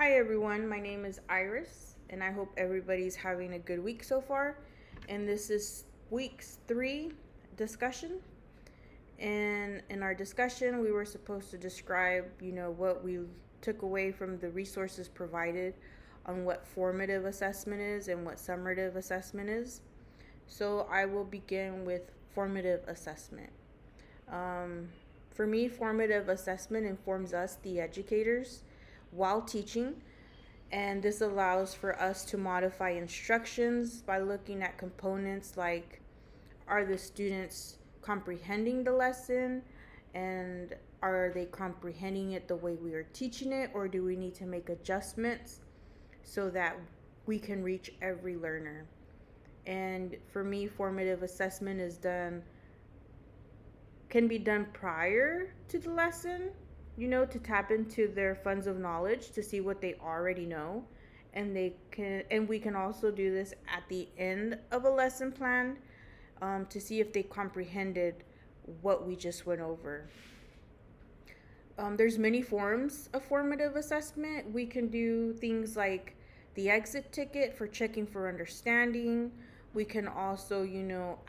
Hi everyone, my name is Iris, and I hope everybody's having a good week so far. And this is week's 3 discussion. And in our discussion, we were supposed to describe, what we took away from the resources provided on what formative assessment is and what summative assessment is. So I will begin with formative assessment. For me, formative assessment informs us, the educators, while teaching, and this allows for us to modify instructions by looking at components like, are the students comprehending the lesson, and are they comprehending it the way we are teaching it, or do we need to make adjustments so that we can reach every learner. And for me, formative assessment can be done prior to the lesson, to tap into their funds of knowledge to see what they already know. And we can also do this at the end of a lesson plan, to see if they comprehended what we just went over. There's many forms of formative assessment. We can do things like the exit ticket for checking for understanding. We can also,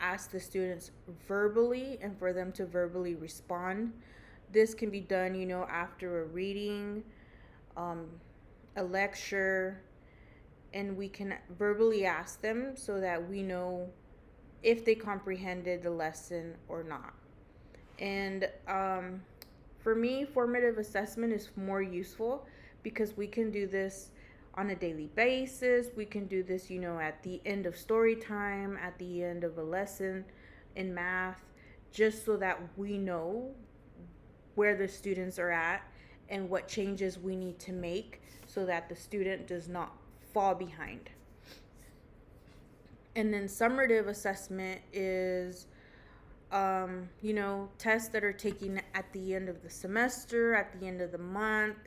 ask the students verbally and for them to verbally respond. This can be done, after a reading, a lecture, and we can verbally ask them so that we know if they comprehended the lesson or not. And for me, formative assessment is more useful because we can do this on a daily basis. We can do this, at the end of story time, at the end of a lesson in math, just so that we know where the students are at and what changes we need to make so that the student does not fall behind. And then summative assessment is tests that are taken at the end of the semester, at the end of the month,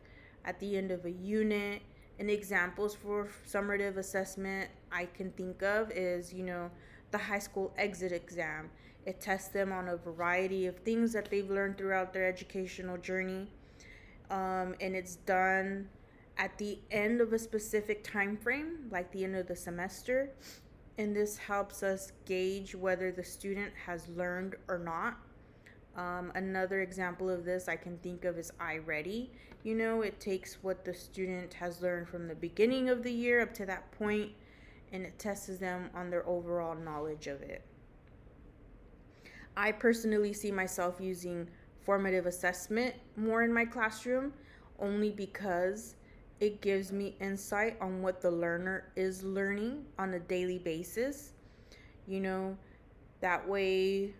at the end of a unit. And examples for summative assessment I can think of is, the high school exit exam. It tests them on a variety of things that they've learned throughout their educational journey. And it's done at the end of a specific time frame, like the end of the semester. And this helps us gauge whether the student has learned or not. Another example of this I can think of is iReady. It takes what the student has learned from the beginning of the year up to that point, and it tests them on their overall knowledge of it. I personally see myself using formative assessment more in my classroom, only because it gives me insight on what the learner is learning on a daily basis. That way,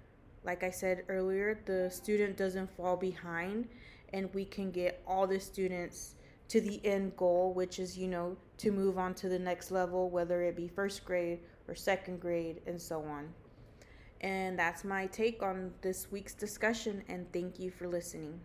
like I said earlier, the student doesn't fall behind, and we can get all the students to the end goal, which is, to move on to the next level, whether it be first grade or second grade, and so on. And that's my take on this week's discussion, and thank you for listening.